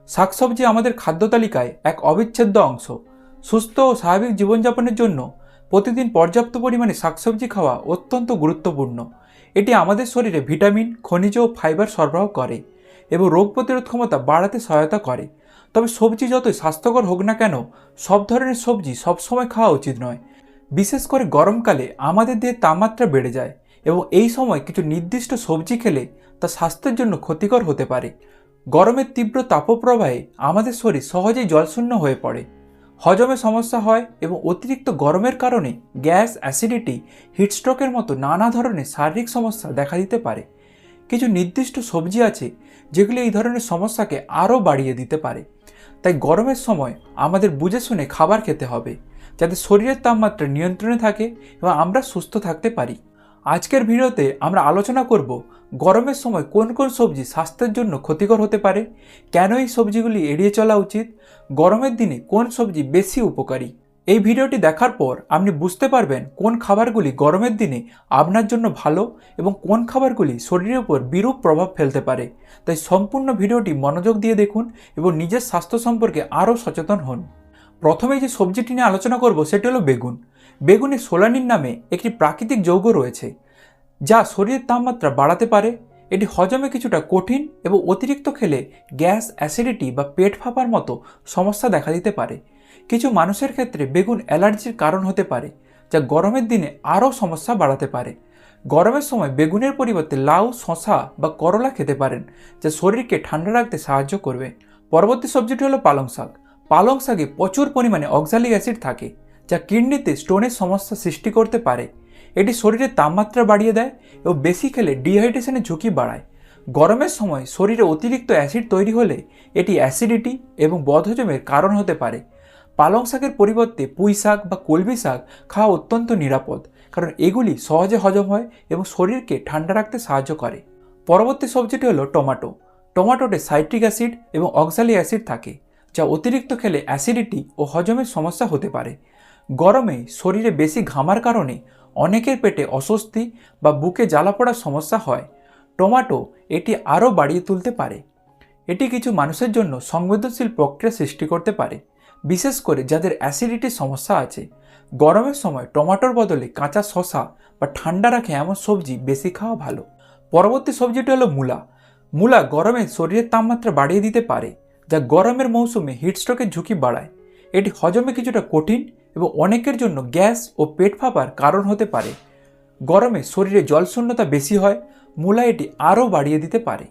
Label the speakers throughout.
Speaker 1: শাকসবজি আমাদের খাদ্য তালিকায় এক অবিচ্ছেদ্য অংশ। সুস্থ ও স্বাভাবিক জীবনযাপনের জন্য প্রতিদিন পর্যাপ্ত পরিমাণে শাকসবজি খাওয়া অত্যন্ত গুরুত্বপূর্ণ। এটি আমাদের শরীরে ভিটামিন, খনিজ ও ফাইবার সরবরাহ করে এবং রোগ প্রতিরোধ ক্ষমতা বাড়াতে সহায়তা করে। তবে সবজি যতই স্বাস্থ্যকর হোক না কেন, সব ধরনের সবজি সবসময় খাওয়া উচিত নয়। বিশেষ করে গরমকালে আমাদের দেহের তাপমাত্রা বেড়ে যায় এবং এই সময় কিছু নির্দিষ্ট সবজি খেলে তা স্বাস্থ্যের জন্য ক্ষতিকর হতে পারে। গরমের তীব্র তাপপ্রবাহে আমাদের শরীর সহজেই জলশূন্য হয়ে পড়ে, হজমে সমস্যা হয় এবং অতিরিক্ত গরমের কারণে গ্যাস, অ্যাসিডিটি, হিটস্ট্রোকের মতো নানা ধরনের শারীরিক সমস্যা দেখা দিতে পারে। কিছু নির্দিষ্ট সবজি আছে যেগুলি এই ধরনের সমস্যাকে আরও বাড়িয়ে দিতে পারে। তাই গরমের সময় আমাদের বুঝে শুনে খাবার খেতে হবে, যাতে শরীরের তাপমাত্রা নিয়ন্ত্রণে থাকে এবং আমরা সুস্থ থাকতে পারি। আজকের ভিডিওতে আমরা আলোচনা করব গরমের সময় কোন কোন সবজি স্বাস্থ্যের জন্য ক্ষতিকর হতে পারে, কেন এই সবজিগুলি এড়িয়ে চলা উচিত, গরমের দিনে কোন সবজি বেশি উপকারী। এই ভিডিওটি দেখার পর আপনি বুঝতে পারবেন কোন খাবারগুলি গরমের দিনে আপনার জন্য ভালো এবং কোন খাবারগুলি শরীরের উপর বিরূপ প্রভাব ফেলতে পারে। তাই সম্পূর্ণ ভিডিওটি মনোযোগ দিয়ে দেখুন এবং নিজের স্বাস্থ্য সম্পর্কে আরও সচেতন হন। প্রথমে যে সবজিটি নিয়ে আলোচনা করব সেটি হলো বেগুন। বেগুনে সোলানিন নামে একটি প্রাকৃতিক যৌগ রয়েছে যা শরীরের তাপমাত্রা বাড়াতে পারে। এটি হজমে কিছুটা কঠিন এবং অতিরিক্ত খেলে গ্যাস, অ্যাসিডিটি বা পেট ফাঁপার মতো সমস্যা দেখা দিতে পারে। কিছু মানুষের ক্ষেত্রে বেগুন অ্যালার্জির কারণ হতে পারে, যা গরমের দিনে আরও সমস্যা বাড়াতে পারে। গরমের সময় বেগুনের পরিবর্তে লাউ, শসা বা করলা খেতে পারেন, যা শরীরকে ঠান্ডা রাখতে সাহায্য করবে। পরবর্তী সবজিটি হলো পালং শাক। পালং শাকে প্রচুর পরিমাণে অক্সালিক অ্যাসিড থাকে, যা কিডনিতে স্টোনের সমস্যা সৃষ্টি করতে পারে। এটি শরীরের তাপমাত্রা বাড়িয়ে দেয় এবং বেশি খেলে ডিহাইড্রেশনের ঝুঁকি বাড়ায়। গরমের সময় শরীরে অতিরিক্ত অ্যাসিড তৈরি হলে এটি অ্যাসিডিটি এবং বদহজমের কারণ হতে পারে। পালং শাকের পরিবর্তে পুঁই শাক বা কলমি শাক খাওয়া অত্যন্ত নিরাপদ, কারণ এগুলি সহজে হজম হয় এবং শরীরকে ঠান্ডা রাখতে সাহায্য করে। পরবর্তী সবজিটি হলো টমেটো। টমেটোতে সাইট্রিক অ্যাসিড এবং অক্সালিক অ্যাসিড থাকে, যা অতিরিক্ত খেলে অ্যাসিডিটি ও হজমের সমস্যা হতে পারে। গরমে শরীরে বেশি ঘামার কারণে অনেকের পেটে অস্বস্তি বা বুকে জ্বালা পড়ার সমস্যা হয়। টমেটো এটি আরও বাড়িয়ে তুলতে পারে। এটি কিছু মানুষের জন্য সংবেদনশীল প্রক্রিয়া সৃষ্টি করতে পারে, বিশেষ করে যাদের অ্যাসিডিটির সমস্যা আছে। গরমের সময় টমেটোর বদলে কাঁচা শসা বা ঠান্ডা রাখে এমন সবজি বেশি খাওয়া ভালো। পরবর্তী সবজিটি হলো মূলা। মূলা গরমে শরীরের তাপমাত্রা বাড়িয়ে দিতে পারে, যা গরমের মৌসুমে হিটস্ট্রোকের ঝুঁকি বাড়ায়। এটি হজমে কিছুটা কঠিন এবং অনেকের জন্য গ্যাস ও পেট ফাঁপার কারণ হতে পারে। গরমে শরীরে জলশূন্যতা বেশি হয়, মূলা এটি আরও বাড়িয়ে দিতে পারে।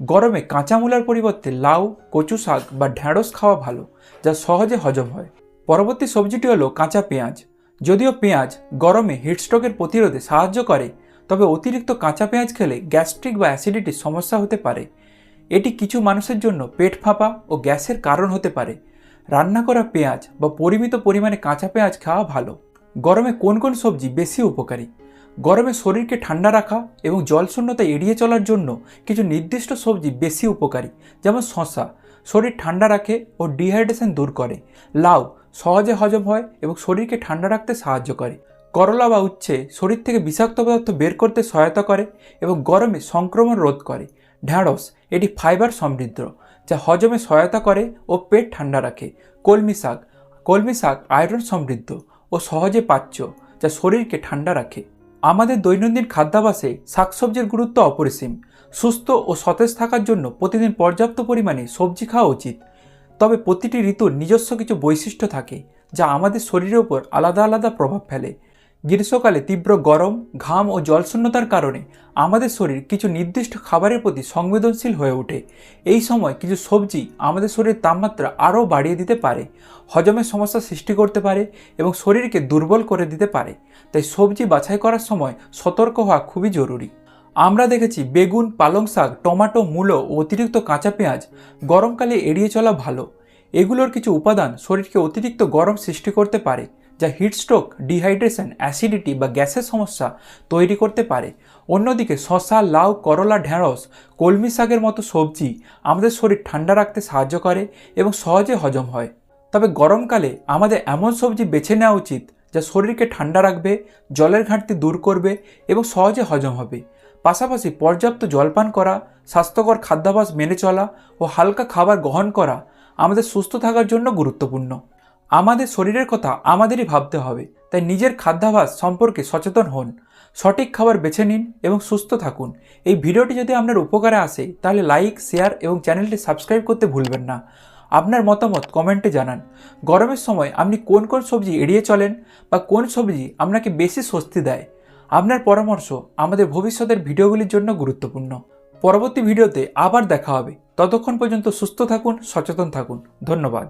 Speaker 1: গরমে কাঁচা মূলার পরিবর্তে লাউ, কচু শাক বা ঢ্যাঁড়স খাওয়া ভালো, যা সহজে হজম হয়। পরবর্তী সবজিটি হলো কাঁচা পেঁয়াজ। যদিও পেঁয়াজ গরমে হিটস্ট্রোকের প্রতিরোধে সাহায্য করে, তবে অতিরিক্ত কাঁচা পেঁয়াজ খেলে গ্যাস্ট্রিক বা অ্যাসিডিটির সমস্যা হতে পারে। এটি কিছু মানুষের জন্য পেট ফাঁপা ও গ্যাসের কারণ হতে পারে। রান্না করা পেঁয়াজ বা পরিমিত পরিমাণে কাঁচা পেঁয়াজ খাওয়া ভালো। গরমে কোন কোন সবজি বেশি উপকারী? গরমে শরীরকে ঠান্ডা রাখা এবং জলশূন্যতা এড়িয়ে চলার জন্য কিছু নির্দিষ্ট সবজি বেশি উপকারী, যেমন শসা শরীর ঠান্ডা রাখে ও ডিহাইড্রেশন দূর করে। লাউ সহজে হজম হয় এবং শরীরকে ঠান্ডা রাখতে সাহায্য করে। করলা বা উচ্ছে শরীর থেকে বিষাক্ত পদার্থ বের করতে সহায়তা করে এবং গরমে সংক্রমণ রোধ করে। ঢ্যাঁড়স এটি ফাইবার সমৃদ্ধ, যা হজমে সহায়তা করে ও পেট ঠান্ডা রাখে। কলমি শাক আয়রন সমৃদ্ধ ও সহজে পাচ্য, যা শরীরকে ঠান্ডা রাখে। আমাদের দৈনন্দিন খাদ্যাভ্যাসে শাকসবজির গুরুত্ব অপরিসীম। সুস্থ ও সতেজ থাকার জন্য প্রতিদিন পর্যাপ্ত পরিমাণে সবজি খাওয়া উচিত। তবে প্রতিটি ঋতুর নিজস্ব কিছু বৈশিষ্ট্য থাকে, যা আমাদের শরীরের উপর আলাদা আলাদা প্রভাব ফেলে। গ্রীষ্মকালে তীব্র গরম, ঘাম ও জলশূন্যতার কারণে আমাদের শরীর কিছু নির্দিষ্ট খাবারের প্রতি সংবেদনশীল হয়ে ওঠে। এই সময় কিছু সবজি আমাদের শরীরের তাপমাত্রা আরও বাড়িয়ে দিতে পারে, হজমের সমস্যা সৃষ্টি করতে পারে এবং শরীরকে দুর্বল করে দিতে পারে। তাই সবজি বাছাই করার সময় সতর্ক হওয়া খুবই জরুরি। আমরা দেখেছি বেগুন, পালং শাক, টমেটো, মূলো ও অতিরিক্ত কাঁচা পেঁয়াজ গরমকালে এড়িয়ে চলা ভালো। এগুলোর কিছু উপাদান শরীরকে অতিরিক্ত গরম সৃষ্টি করতে পারে, যা হিটস্ট্রোক, ডিহাইড্রেশন, অ্যাসিডিটি বা গ্যাসের সমস্যা তৈরি করতে পারে। অন্যদিকে শসা, লাউ, করলা, ঢ্যাঁড়স, কলমি শাকের মতো সবজি আমাদের শরীর ঠান্ডা রাখতে সাহায্য করে এবং সহজে হজম হয়। তবে গরমকালে আমাদের এমন সবজি বেছে নেওয়া উচিত যা শরীরকে ঠান্ডা রাখবে, জলের ঘাটতি দূর করবে এবং সহজে হজম হবে। পাশাপাশি পর্যাপ্ত জলপান করা, স্বাস্থ্যকর খাদ্যাভ্যাস মেনে চলা ও হালকা খাবার গ্রহণ করা আমাদের সুস্থ থাকার জন্য গুরুত্বপূর্ণ। আমাদের শরীরের কথা আমাদেরই ভাবতে হবে, তাই নিজের খাদ্যাভ্যাস সম্পর্কে সচেতন হন, সঠিক খাবার বেছে নিন এবং সুস্থ থাকুন। এই ভিডিওটি যদি আপনার উপকারে আসে তাহলে লাইক, শেয়ার এবং চ্যানেলটি সাবস্ক্রাইব করতে ভুলবেন না। আপনার মতামত কমেন্টে জানান। গরমের সময় আপনি কোন কোন সবজি এড়িয়ে চলেন বা কোন সবজি আপনাকে বেশি স্বস্তি দেয়? আপনার পরামর্শ আমাদের ভবিষ্যতের ভিডিওগুলির জন্য গুরুত্বপূর্ণ। পরবর্তী ভিডিওতে আবার দেখা হবে। ততক্ষণ পর্যন্ত সুস্থ থাকুন, সচেতন থাকুন। ধন্যবাদ।